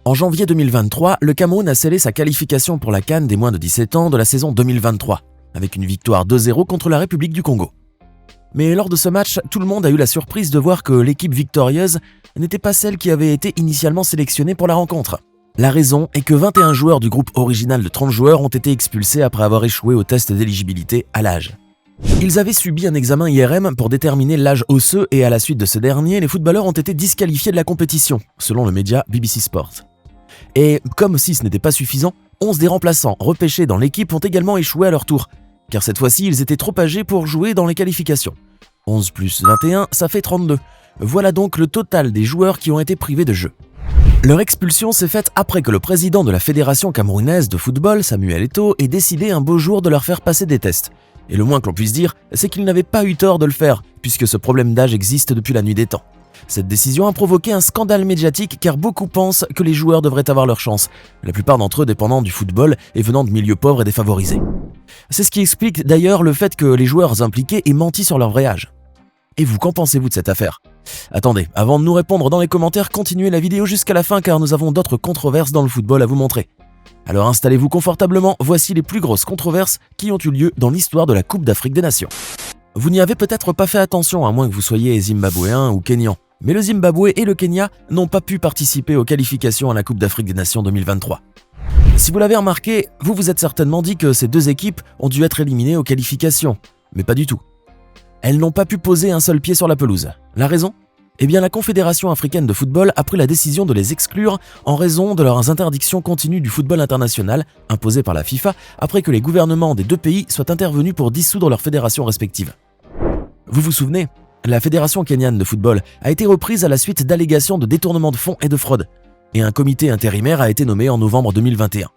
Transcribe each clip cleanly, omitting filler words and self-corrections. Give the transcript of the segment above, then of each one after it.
En janvier 2023, le Cameroun a scellé sa qualification pour la CAN des moins de 17 ans de la saison 2023, avec une victoire 2-0 contre la République du Congo. Mais lors de ce match, tout le monde a eu la surprise de voir que l'équipe victorieuse n'était pas celle qui avait été initialement sélectionnée pour la rencontre. La raison est que 21 joueurs du groupe original de 30 joueurs ont été expulsés après avoir échoué au test d'éligibilité à l'âge. Ils avaient subi un examen IRM pour déterminer l'âge osseux et à la suite de ce dernier, les footballeurs ont été disqualifiés de la compétition, selon le média BBC Sport. Et comme si ce n'était pas suffisant, 11 des remplaçants repêchés dans l'équipe ont également échoué à leur tour, car cette fois-ci ils étaient trop âgés pour jouer dans les qualifications. 11 plus 21, ça fait 32. Voilà donc le total des joueurs qui ont été privés de jeu. Leur expulsion s'est faite après que le président de la Fédération camerounaise de football, Samuel Eto'o, ait décidé un beau jour de leur faire passer des tests. Et le moins que l'on puisse dire, c'est qu'il n'avait pas eu tort de le faire, puisque ce problème d'âge existe depuis la nuit des temps. Cette décision a provoqué un scandale médiatique car beaucoup pensent que les joueurs devraient avoir leur chance, la plupart d'entre eux dépendant du football et venant de milieux pauvres et défavorisés. C'est ce qui explique d'ailleurs le fait que les joueurs impliqués aient menti sur leur vrai âge. Et vous, qu'en pensez-vous de cette affaire ? Attendez, avant de nous répondre dans les commentaires, continuez la vidéo jusqu'à la fin car nous avons d'autres controverses dans le football à vous montrer. Alors installez-vous confortablement, voici les plus grosses controverses qui ont eu lieu dans l'histoire de la Coupe d'Afrique des Nations. Vous n'y avez peut-être pas fait attention à moins que vous soyez zimbabwéen ou kényan, mais le Zimbabwe et le Kenya n'ont pas pu participer aux qualifications à la Coupe d'Afrique des Nations 2023. Si vous l'avez remarqué, vous vous êtes certainement dit que ces deux équipes ont dû être éliminées aux qualifications, mais pas du tout. Elles n'ont pas pu poser un seul pied sur la pelouse. La raison ? Eh bien, la Confédération africaine de football a pris la décision de les exclure en raison de leurs interdictions continues du football international imposées par la FIFA après que les gouvernements des deux pays soient intervenus pour dissoudre leurs fédérations respectives. Vous vous souvenez ? La Fédération kenyane de football a été reprise à la suite d'allégations de détournement de fonds et de fraude, et un comité intérimaire a été nommé en novembre 2021.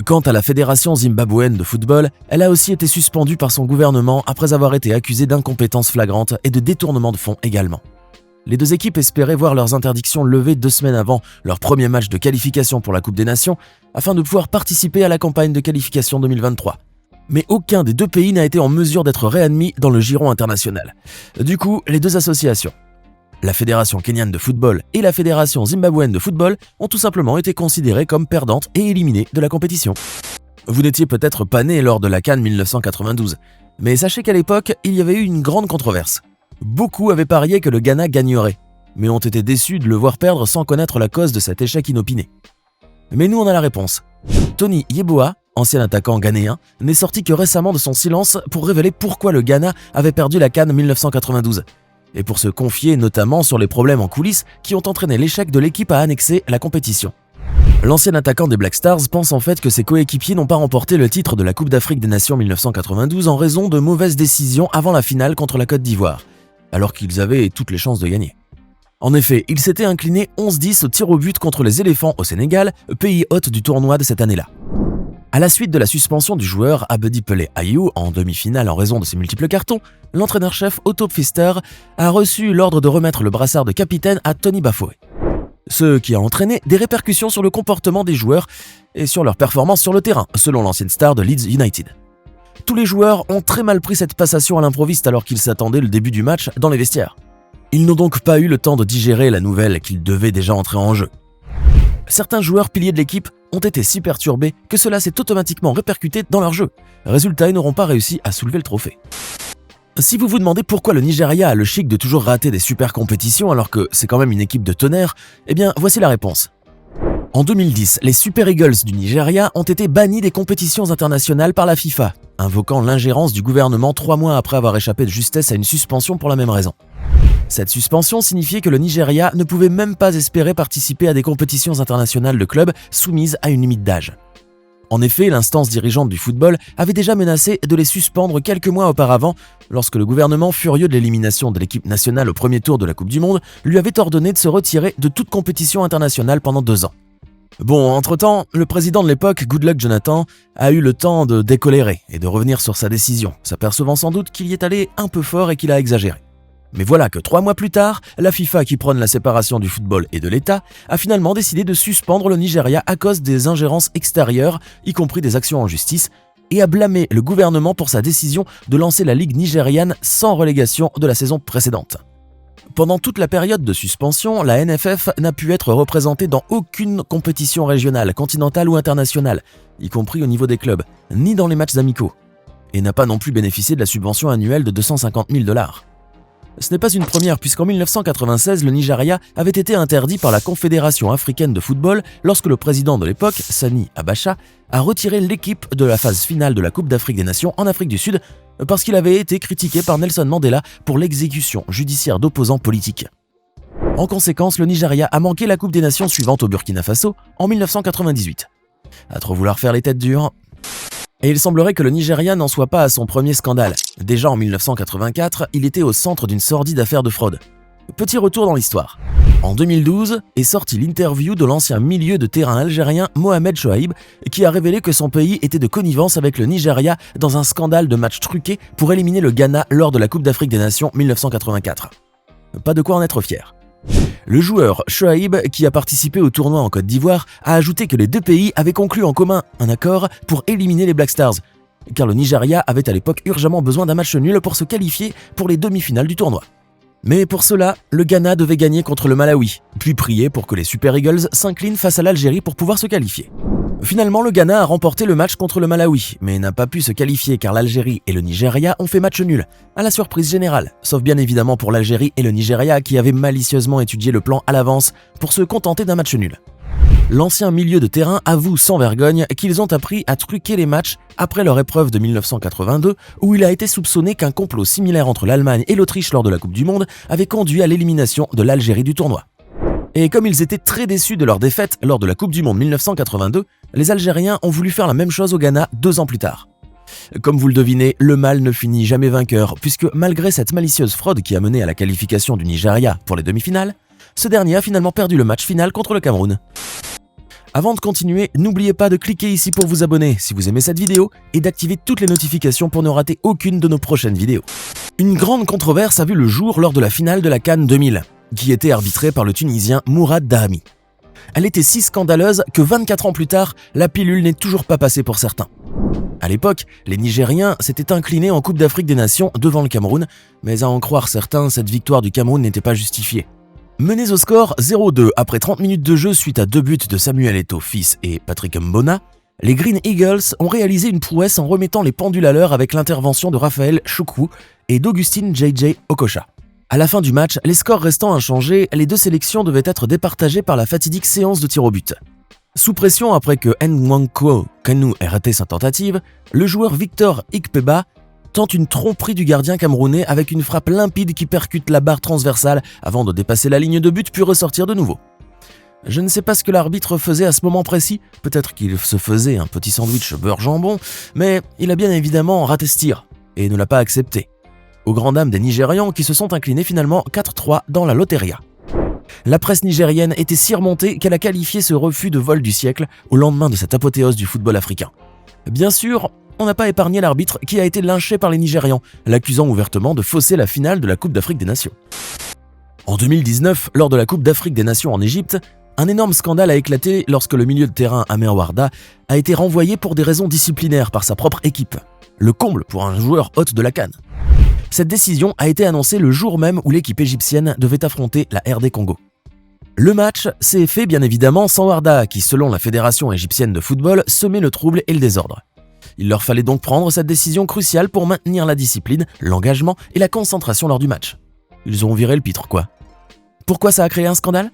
Quant à la Fédération zimbabwéenne de football, elle a aussi été suspendue par son gouvernement après avoir été accusée d'incompétence flagrante et de détournement de fonds également. Les deux équipes espéraient voir leurs interdictions levées 2 semaines avant leur premier match de qualification pour la Coupe des Nations afin de pouvoir participer à la campagne de qualification 2023. Mais aucun des deux pays n'a été en mesure d'être réadmis dans le giron international. Du coup, les deux associations, la Fédération kenyane de football et la Fédération zimbabwéenne de football, ont tout simplement été considérées comme perdantes et éliminées de la compétition. Vous n'étiez peut-être pas né lors de la CAN 1992, mais sachez qu'à l'époque, il y avait eu une grande controverse. Beaucoup avaient parié que le Ghana gagnerait, mais ont été déçus de le voir perdre sans connaître la cause de cet échec inopiné. Mais nous, on a la réponse. Tony Yeboah, ancien attaquant ghanéen, n'est sorti que récemment de son silence pour révéler pourquoi le Ghana avait perdu la CAN 1992, et pour se confier notamment sur les problèmes en coulisses qui ont entraîné l'échec de l'équipe à annexer la compétition. L'ancien attaquant des Black Stars pense en fait que ses coéquipiers n'ont pas remporté le titre de la Coupe d'Afrique des Nations 1992 en raison de mauvaises décisions avant la finale contre la Côte d'Ivoire, alors qu'ils avaient toutes les chances de gagner. En effet, ils s'étaient inclinés 11-10 au tir au but contre les Éléphants au Sénégal, pays hôte du tournoi de cette année-là. À la suite de la suspension du joueur Abedi Pelé Ayou en demi-finale en raison de ses multiples cartons, l'entraîneur-chef Otto Pfister a reçu l'ordre de remettre le brassard de capitaine à Tony Bafoué. Ce qui a entraîné des répercussions sur le comportement des joueurs et sur leur performance sur le terrain, selon l'ancienne star de Leeds United. Tous les joueurs ont très mal pris cette passation à l'improviste alors qu'ils s'attendaient le début du match dans les vestiaires. Ils n'ont donc pas eu le temps de digérer la nouvelle qu'ils devaient déjà entrer en jeu. Certains joueurs piliers de l'équipe ont été si perturbés que cela s'est automatiquement répercuté dans leur jeu. Résultat, ils n'auront pas réussi à soulever le trophée. Si vous vous demandez pourquoi le Nigeria a le chic de toujours rater des super compétitions alors que c'est quand même une équipe de tonnerre, eh bien voici la réponse. En 2010, les Super Eagles du Nigeria ont été bannis des compétitions internationales par la FIFA, invoquant l'ingérence du gouvernement 3 mois après avoir échappé de justesse à une suspension pour la même raison. Cette suspension signifiait que le Nigeria ne pouvait même pas espérer participer à des compétitions internationales de clubs soumises à une limite d'âge. En effet, l'instance dirigeante du football avait déjà menacé de les suspendre quelques mois auparavant lorsque le gouvernement, furieux de l'élimination de l'équipe nationale au premier tour de la Coupe du Monde, lui avait ordonné de se retirer de toute compétition internationale pendant 2 ans. Bon, entre-temps, le président de l'époque, Goodluck Jonathan, a eu le temps de décolérer et de revenir sur sa décision, s'apercevant sans doute qu'il y est allé un peu fort et qu'il a exagéré. Mais voilà que 3 mois plus tard, la FIFA, qui prône la séparation du football et de l'État, a finalement décidé de suspendre le Nigeria à cause des ingérences extérieures, y compris des actions en justice, et a blâmé le gouvernement pour sa décision de lancer la Ligue nigériane sans relégation de la saison précédente. Pendant toute la période de suspension, la NFF n'a pu être représentée dans aucune compétition régionale, continentale ou internationale, y compris au niveau des clubs, ni dans les matchs amicaux, et n'a pas non plus bénéficié de la subvention annuelle de 250 000 $. Ce n'est pas une première puisqu'en 1996, le Nigeria avait été interdit par la Confédération africaine de football lorsque le président de l'époque, Sani Abacha, a retiré l'équipe de la phase finale de la Coupe d'Afrique des Nations en Afrique du Sud parce qu'il avait été critiqué par Nelson Mandela pour l'exécution judiciaire d'opposants politiques. En conséquence, le Nigeria a manqué la Coupe des Nations suivante au Burkina Faso en 1998. À trop vouloir faire les têtes dures. Et il semblerait que le Nigeria n'en soit pas à son premier scandale. Déjà en 1984, il était au centre d'une sordide affaire de fraude. Petit retour dans l'histoire. En 2012 est sortie l'interview de l'ancien milieu de terrain algérien Mohamed Chouaib qui a révélé que son pays était de connivence avec le Nigeria dans un scandale de match truqué pour éliminer le Ghana lors de la Coupe d'Afrique des Nations 1984. Pas de quoi en être fier. Le joueur Chouaib, qui a participé au tournoi en Côte d'Ivoire, a ajouté que les deux pays avaient conclu en commun un accord pour éliminer les Black Stars, car le Nigeria avait à l'époque urgemment besoin d'un match nul pour se qualifier pour les demi-finales du tournoi. Mais pour cela, le Ghana devait gagner contre le Malawi, puis prier pour que les Super Eagles s'inclinent face à l'Algérie pour pouvoir se qualifier. Finalement, le Ghana a remporté le match contre le Malawi, mais n'a pas pu se qualifier car l'Algérie et le Nigeria ont fait match nul, à la surprise générale, sauf bien évidemment pour l'Algérie et le Nigeria qui avaient malicieusement étudié le plan à l'avance pour se contenter d'un match nul. L'ancien milieu de terrain avoue sans vergogne qu'ils ont appris à truquer les matchs après leur épreuve de 1982 où il a été soupçonné qu'un complot similaire entre l'Allemagne et l'Autriche lors de la Coupe du Monde avait conduit à l'élimination de l'Algérie du tournoi. Et comme ils étaient très déçus de leur défaite lors de la Coupe du Monde 1982, les Algériens ont voulu faire la même chose au Ghana 2 ans plus tard. Comme vous le devinez, le mal ne finit jamais vainqueur puisque malgré cette malicieuse fraude qui a mené à la qualification du Nigeria pour les demi-finales, ce dernier a finalement perdu le match final contre le Cameroun. Avant de continuer, n'oubliez pas de cliquer ici pour vous abonner si vous aimez cette vidéo et d'activer toutes les notifications pour ne rater aucune de nos prochaines vidéos. Une grande controverse a vu le jour lors de la finale de la CAN 2000, qui était arbitrée par le Tunisien Mourad Dahami. Elle était si scandaleuse que 24 ans plus tard, la pilule n'est toujours pas passée pour certains. À l'époque, les Nigériens s'étaient inclinés en Coupe d'Afrique des Nations devant le Cameroun, mais à en croire certains, cette victoire du Cameroun n'était pas justifiée. Menés au score 0-2 après 30 minutes de jeu suite à 2 buts de Samuel Eto'o fils et Patrick Mbona, les Green Eagles ont réalisé une prouesse en remettant les pendules à l'heure avec l'intervention de Raphaël Choukou et d'Augustine JJ Okocha. À la fin du match, les scores restant inchangés, les deux sélections devaient être départagées par la fatidique séance de tir au but. Sous pression après que Nwankwo Kanu ait raté sa tentative, le joueur Victor Ikpeba tente une tromperie du gardien camerounais avec une frappe limpide qui percute la barre transversale avant de dépasser la ligne de but puis ressortir de nouveau. Je ne sais pas ce que l'arbitre faisait à ce moment précis, peut-être qu'il se faisait un petit sandwich beurre-jambon, mais il a bien évidemment raté ce tir et ne l'a pas accepté. Aux grandes dames des Nigérians qui se sont inclinés finalement 4-3 dans la Lotteria. La presse nigérienne était si remontée qu'elle a qualifié ce refus de vol du siècle au lendemain de cette apothéose du football africain. Bien sûr, on n'a pas épargné l'arbitre qui a été lynché par les Nigérians, l'accusant ouvertement de fausser la finale de la Coupe d'Afrique des Nations. En 2019, lors de la Coupe d'Afrique des Nations en Égypte, un énorme scandale a éclaté lorsque le milieu de terrain Amer Warda a été renvoyé pour des raisons disciplinaires par sa propre équipe. Le comble pour un joueur hôte de la CAN. Cette décision a été annoncée le jour même où l'équipe égyptienne devait affronter la RD Congo. Le match s'est fait bien évidemment sans Warda qui, selon la Fédération égyptienne de football, semait le trouble et le désordre. Il leur fallait donc prendre cette décision cruciale pour maintenir la discipline, l'engagement et la concentration lors du match. Ils ont viré le pitre, quoi. Pourquoi ça a créé un scandale ?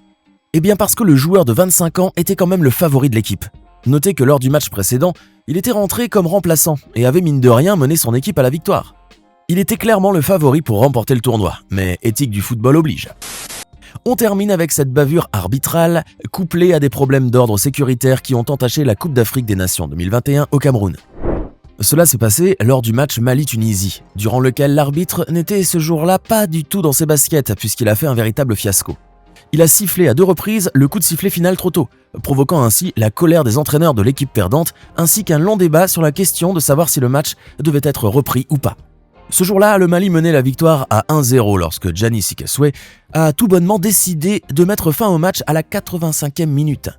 Eh bien parce que le joueur de 25 ans était quand même le favori de l'équipe. Notez que lors du match précédent, il était rentré comme remplaçant et avait mine de rien mené son équipe à la victoire. Il était clairement le favori pour remporter le tournoi, mais éthique du football oblige. On termine avec cette bavure arbitrale, couplée à des problèmes d'ordre sécuritaire qui ont entaché la Coupe d'Afrique des Nations 2021 au Cameroun. Cela s'est passé lors du match Mali-Tunisie, durant lequel l'arbitre n'était ce jour-là pas du tout dans ses baskets puisqu'il a fait un véritable fiasco. Il a sifflé à 2 reprises le coup de sifflet final trop tôt, provoquant ainsi la colère des entraîneurs de l'équipe perdante ainsi qu'un long débat sur la question de savoir si le match devait être repris ou pas. Ce jour-là, le Mali menait la victoire à 1-0 lorsque Gianni Sikaswe a tout bonnement décidé de mettre fin au match à la 85e minute.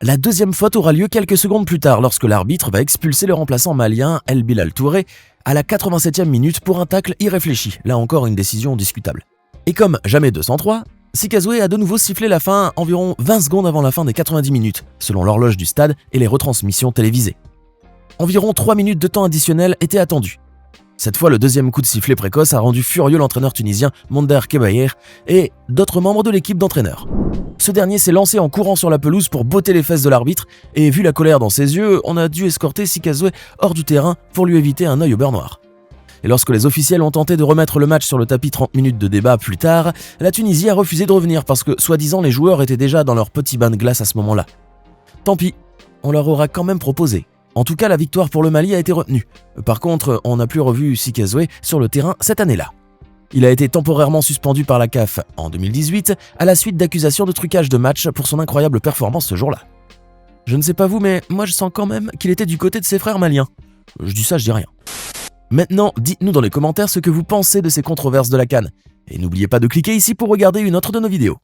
La deuxième faute aura lieu quelques secondes plus tard lorsque l'arbitre va expulser le remplaçant malien El Bilal Touré à la 87e minute pour un tacle irréfléchi, là encore une décision discutable. Et comme jamais 203, Sikazwe a de nouveau sifflé la fin environ 20 secondes avant la fin des 90 minutes, selon l'horloge du stade et les retransmissions télévisées. Environ 3 minutes de temps additionnel étaient attendues. Cette fois, le deuxième coup de sifflet précoce a rendu furieux l'entraîneur tunisien Monder Kebayer et d'autres membres de l'équipe d'entraîneurs. Ce dernier s'est lancé en courant sur la pelouse pour botter les fesses de l'arbitre et vu la colère dans ses yeux, on a dû escorter Sikazwe hors du terrain pour lui éviter un œil au beurre noir. Et lorsque les officiels ont tenté de remettre le match sur le tapis 30 minutes de débat plus tard, la Tunisie a refusé de revenir parce que, soi-disant, les joueurs étaient déjà dans leur petit bain de glace à ce moment-là. Tant pis, on leur aura quand même proposé. En tout cas, la victoire pour le Mali a été retenue. Par contre, on n'a plus revu Sikazwe sur le terrain cette année-là. Il a été temporairement suspendu par la CAF en 2018 à la suite d'accusations de trucage de match pour son incroyable performance ce jour-là. Je ne sais pas vous, mais moi je sens quand même qu'il était du côté de ses frères maliens. Je dis ça, je dis rien. Maintenant, dites-nous dans les commentaires ce que vous pensez de ces controverses de la CAN. Et n'oubliez pas de cliquer ici pour regarder une autre de nos vidéos.